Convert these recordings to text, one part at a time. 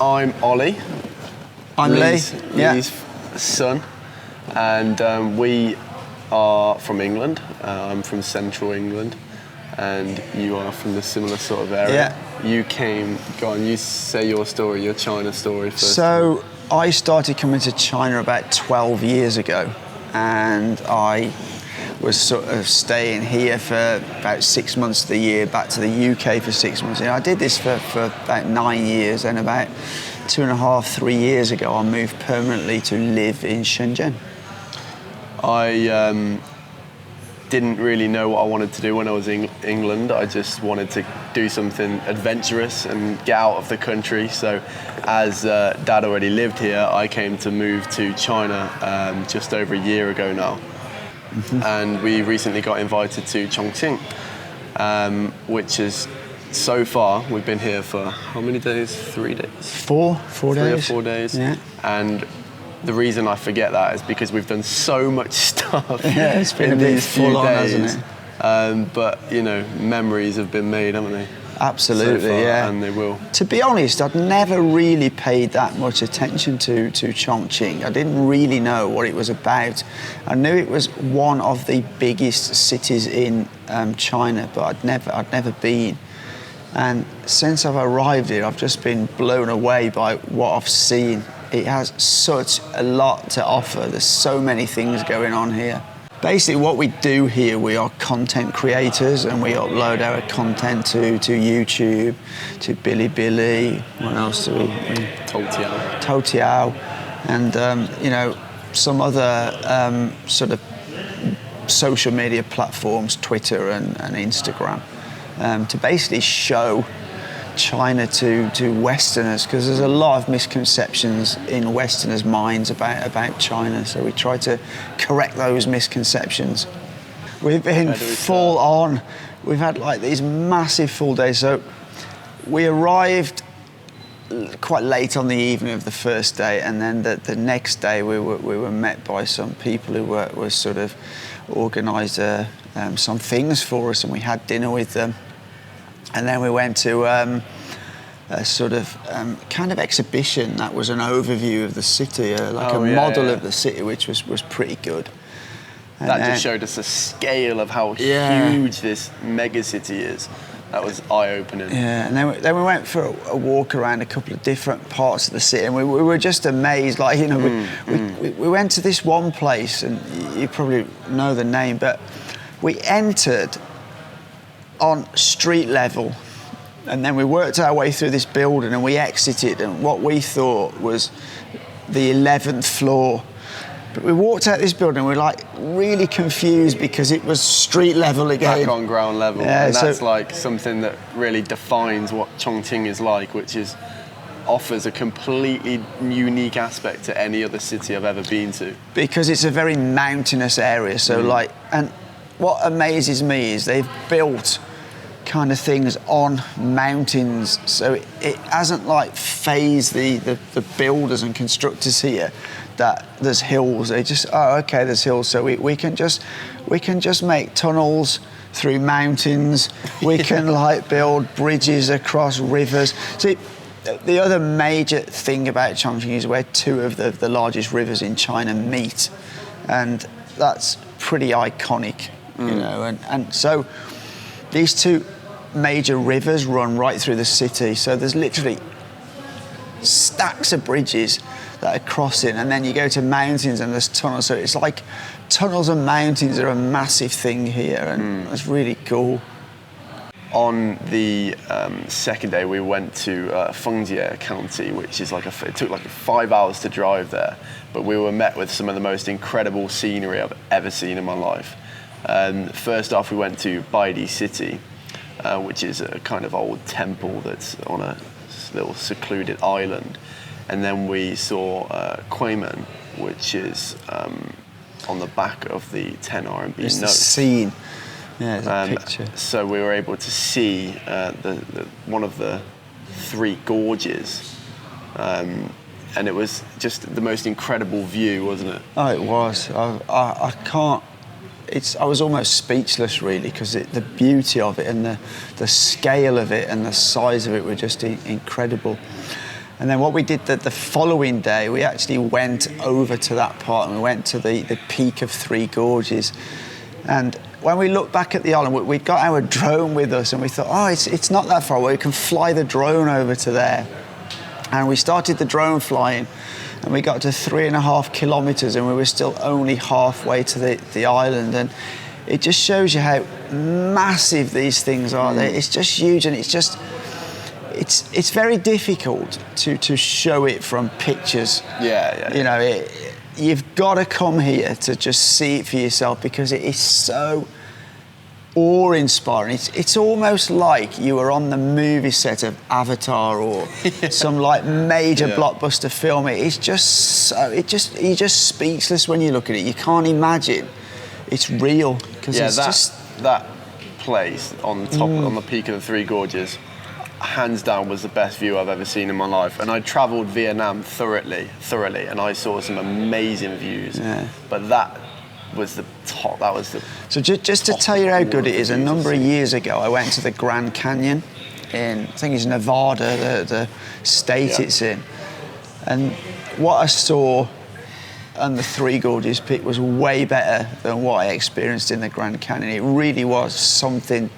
I'm Ollie. I'm Lee's, Lee. Yeah. Lee's son. And we are from England. I'm from central England. And you are from the similar sort of area. Yeah. You came, go on, you say your story, your China story first. So I started coming to China about 12 years ago, and I was sort of staying here for about 6 months of the year, back to the UK for 6 months. And I did this for about 9 years, and about 2.5, 3 years ago, I moved permanently to live in Shenzhen. I didn't really know what I wanted to do when I was in England. I just wanted to do something adventurous and get out of the country. So as Dad already lived here, I came to move to China just over a year ago now. Mm-hmm. And we recently got invited to Chongqing, which is, so far, we've been here for how many days? 3 days? Four days. 3 or 4 days. Yeah. And the reason I forget that is because we've done so much stuff. Yeah, it's been in a bit these few full on, days. hasn't it? But you know, memories have been made, haven't they? Absolutely, So far, yeah. And they will. To be honest, I'd never really paid that much attention to Chongqing. I didn't really know what it was about. I knew it was one of the biggest cities in China, but I'd never been. And since I've arrived here, I've just been blown away by what I've seen. It has such a lot to offer. There's so many things going on here. Basically, what we do here, we are content creators, and we upload our content to YouTube, to Bilibili. What else do we? Toutiao, and you know, some other sort of social media platforms, Twitter and Instagram, to basically show China to Westerners, because there's a lot of misconceptions in Westerners' minds about China, so we try to correct those misconceptions. We've been full on. We've had like these massive full days. So we arrived quite late on the evening of the first day, and then the next day we were met by some people who were sort of organised some things for us, and we had dinner with them. And then we went to a sort of kind of exhibition that was an overview of the city, model of the city, which was pretty good. And that just showed us the scale of how huge this mega city is. That was eye-opening. Yeah, and then we went for a walk around a couple of different parts of the city, and we were just amazed. Like, you know, we went to this one place, and you probably know the name, but we entered on street level, and then we worked our way through this building, and we exited, and what we thought was the 11th floor. But we walked out this building, we were like really confused because it was street level again. Back on ground level. Yeah, and that's like something that really defines what Chongqing is like, which is offers a completely unique aspect to any other city I've ever been to. Because it's a very mountainous area, so like, and what amazes me is they've built kind of things on mountains, so it hasn't like phased the builders and constructors here that there's hills. They just, oh, okay, there's hills, so we can just make tunnels through mountains. We can like build bridges across rivers. See, the other major thing about Chongqing is where two of the largest rivers in China meet, and that's pretty iconic, you know, and so these two major rivers run right through the city, so there's literally stacks of bridges that are crossing, and then you go to mountains and there's tunnels, so it's like tunnels and mountains are a massive thing here, and it's really cool. On the second day, we went to Fengjie County, which is it took like 5 hours to drive there, but we were met with some of the most incredible scenery I've ever seen in my life. First off, we went to Baidi City, which is a kind of old temple that's on a little secluded island. And then we saw Kuimen, which is on the back of the 10 RMB note. It's the scene. Yeah, there's a picture. So we were able to see one of the three gorges. And it was just the most incredible view, wasn't it? Oh, it was. I can't... I was almost speechless, really, because the beauty of it and the scale of it and the size of it were just incredible. And then what we did the following day, we actually went over to that part and we went to the peak of Three Gorges. And when we looked back at the island, we got our drone with us and we thought, oh, it's not that far away. We can fly the drone over to there. And we started the drone flying and we got to 3.5 kilometres and we were still only halfway to the island. And it just shows you how massive these things are. It's just huge, and it's very difficult to show it from pictures. Yeah. You know, you've got to come here to just see it for yourself because it is so awe-inspiring. It's almost like you were on the movie set of Avatar or some like major blockbuster film. It's just you're just speechless when you look at it. You can't imagine it's real because that place on top on the peak of the Three Gorges, hands down, was the best view I've ever seen in my life. And I travelled Vietnam thoroughly, and I saw some amazing views. Yeah. But that was the top. That was the. So just to tell you how good it is, a number of years ago, I went to the Grand Canyon in, I think it's Nevada, the state it's in, and what I saw on the Three Gorges peak was way better than what I experienced in the Grand Canyon. It really was something,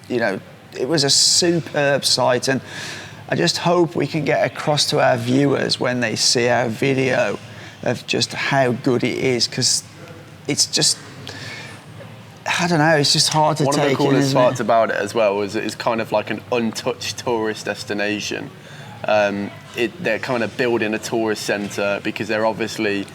you know. It was a superb sight, and I just hope we can get across to our viewers when they see our video of just how good it is, because it's just, I don't know, it's just hard to take in. One of the coolest parts about it as well is it's kind of like an untouched tourist destination. They're kind of building a tourist centre because they're obviously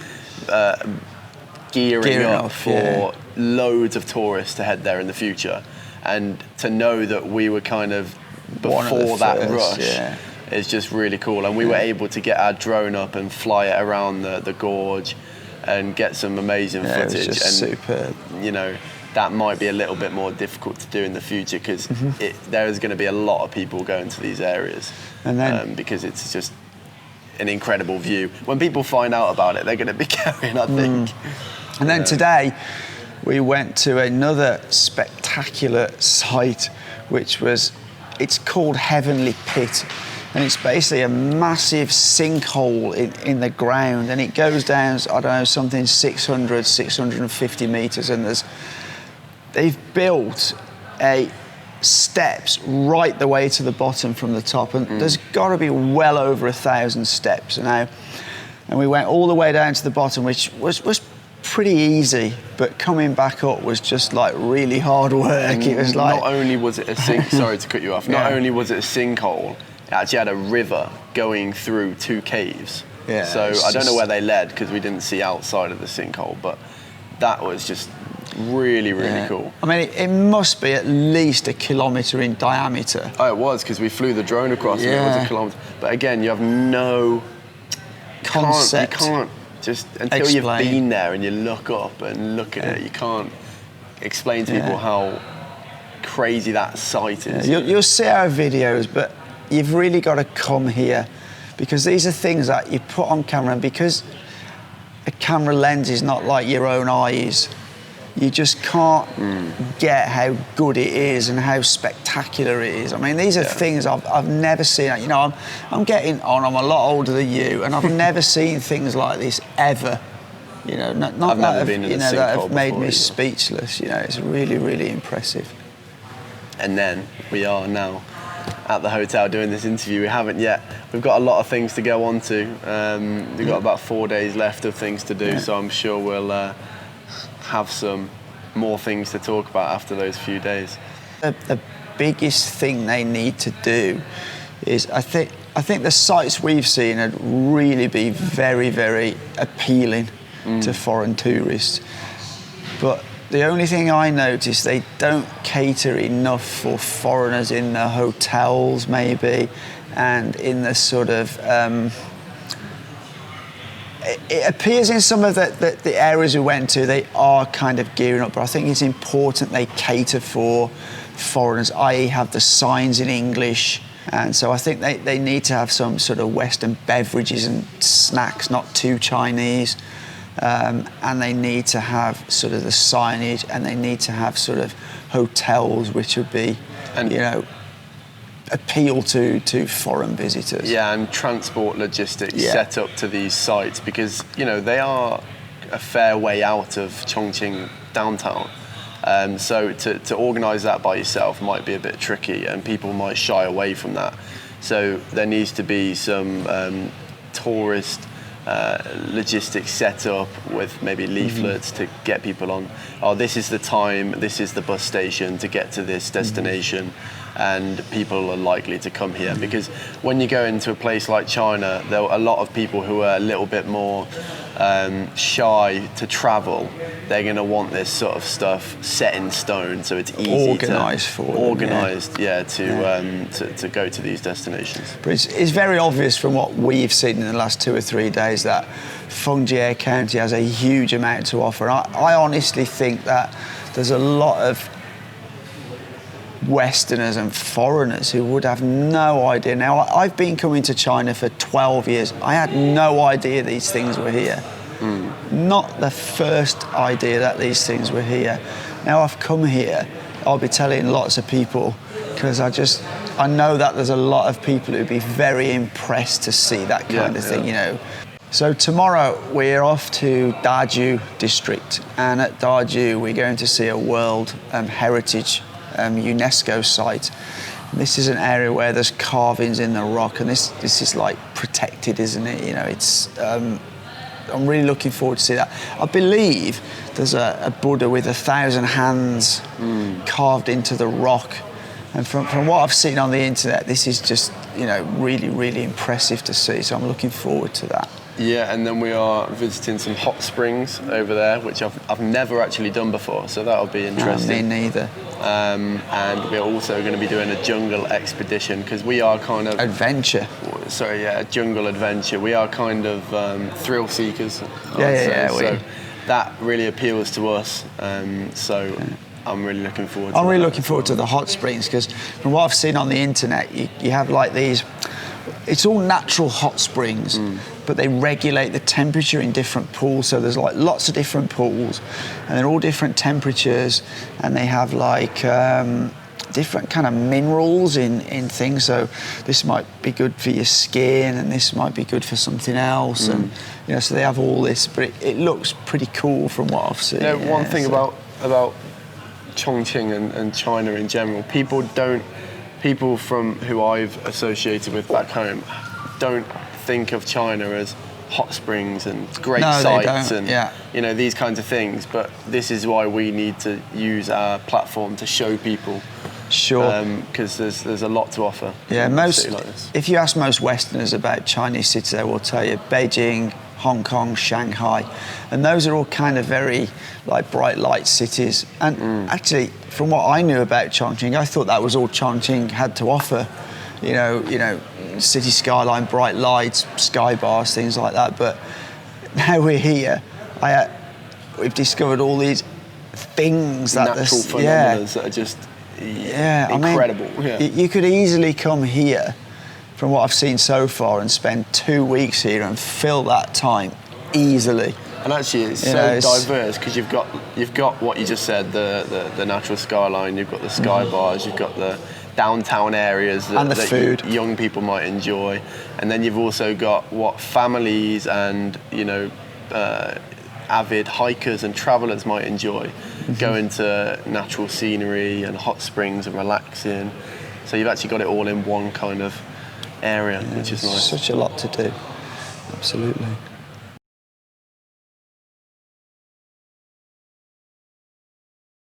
gearing up for loads of tourists to head there in the future. And to know that we were kind of before that rush is just really cool. And we were able to get our drone up and fly it around the gorge and get some amazing footage. It was just superb. You know, that might be a little bit more difficult to do in the future because there is going to be a lot of people going to these areas, and then because it's just an incredible view. When people find out about it, they're going to be carrying, I think. And then today, we went to another spectacular site, which was, it's called Heavenly Pit. And it's basically a massive sinkhole in the ground. And it goes down, I don't know, something 600, 650 metres. And they've built steps right the way to the bottom from the top. And there's got to be well over 1,000 steps now. And we went all the way down to the bottom, which was pretty easy, but coming back up was just like really hard work. It was like, not only was it a sorry to cut you off, not only was it a sinkhole, it actually had a river going through 2 caves. So I don't know where they led because we didn't see outside of the sinkhole, but that was just really cool. I mean, it must be at least 1 kilometre in diameter. Oh, it was, because we flew the drone across and it was 1 kilometre. But again, you have no concept. You can't just, until you've been there and you look up and look at it, you can't explain to people how crazy that site is. You'll see our videos, but you've really got to come here, because these are things that you put on camera, and because a camera lens is not like your own eyes, you just can't get how good it is and how spectacular it is. I mean, these are things I've never seen. You know, I'm getting on, I'm a lot older than you, and I've never seen things like this ever. You know, not that have made me speechless. You know, it's really, really impressive. And then we are now at the hotel doing this interview. We haven't yet. We've got a lot of things to go on to. We've got about 4 days left of things to do, so I'm sure we'll have some more things to talk about after those few days. The biggest thing they need to do is, I think the sites we've seen would really be very, very appealing to foreign tourists. But the only thing I noticed, they don't cater enough for foreigners in the hotels, maybe, and in the sort of it appears in some of the areas we went to, they are kind of gearing up, but I think it's important they cater for foreigners, i.e. have the signs in English. And so I think they need to have some sort of Western beverages and snacks, not too Chinese. And they need to have sort of the signage, and they need to have sort of hotels which would be, appeal to foreign visitors. Yeah, and transport logistics set up to these sites, because they are a fair way out of Chongqing downtown. So to organise that by yourself might be a bit tricky, and people might shy away from that. So there needs to be some tourist logistics set up with maybe leaflets to get people on. Oh, this is the time, this is the bus station to get to this destination, and people are likely to come here. Because when you go into a place like China, there are a lot of people who are a little bit more shy to travel. They're going to want this sort of stuff set in stone, so it's easy organised to go to these destinations. But it's very obvious from what we've seen in the last 2 or 3 days that Fengjie County has a huge amount to offer. I honestly think that there's a lot of Westerners and foreigners who would have no idea. Now, I've been coming to China for 12 years. I had no idea these things were here. Not the first idea that these things were here. Now I've come here, I'll be telling lots of people, because I know that there's a lot of people who'd be very impressed to see that kind of thing, So tomorrow we're off to Daju district, and at Daju we're going to see a World Heritage UNESCO site. And this is an area where there's carvings in the rock, and this is like protected, isn't it? It's I'm really looking forward to see that. I believe there's a Buddha with 1,000 hands carved into the rock. And from what I've seen on the internet, this is just, really, really impressive to see. So I'm looking forward to that. Yeah, and then we are visiting some hot springs over there, which I've never actually done before, so that'll be interesting. Me neither. And we're also going to be doing a jungle expedition, because we are kind of... Adventure. Sorry, yeah, jungle adventure. We are kind of thrill seekers. So that really appeals to us. I'm really looking forward to I'm really looking forward to the hot springs, because from what I've seen on the internet, you have like these... It's all natural hot springs, but they regulate the temperature in different pools. So there's like lots of different pools, and they're all different temperatures, and they have like different kind of minerals in things. So this might be good for your skin, and this might be good for something else. And so they have all this, but it looks pretty cool from what I've seen. One thing about Chongqing and China in general, people from who I've associated with back home don't think of China as hot springs and great sights and these kinds of things. But this is why we need to use our platform to show people. Sure. Because there's a lot to offer. Yeah, in a city like this. If you ask most Westerners about Chinese cities, they will tell you Beijing, Hong Kong, Shanghai, and those are all kind of very like bright light cities. And actually, from what I knew about Chongqing, I thought that was all Chongqing had to offer. City skyline, bright lights, sky bars, things like that. But now we're here, we've discovered all these things that natural phenomena that are just incredible. You could easily come here, from what I've seen so far, and spend 2 weeks here and fill that time easily. And actually, it's diverse, because you've got what you just said, the natural skyline, you've got the sky bars, you've got the downtown areas that food young people might enjoy, and then you've also got what families and avid hikers and travellers might enjoy, going to natural scenery and hot springs and relaxing. So you've actually got it all in one kind of area, which is nice. Such a lot to do, absolutely.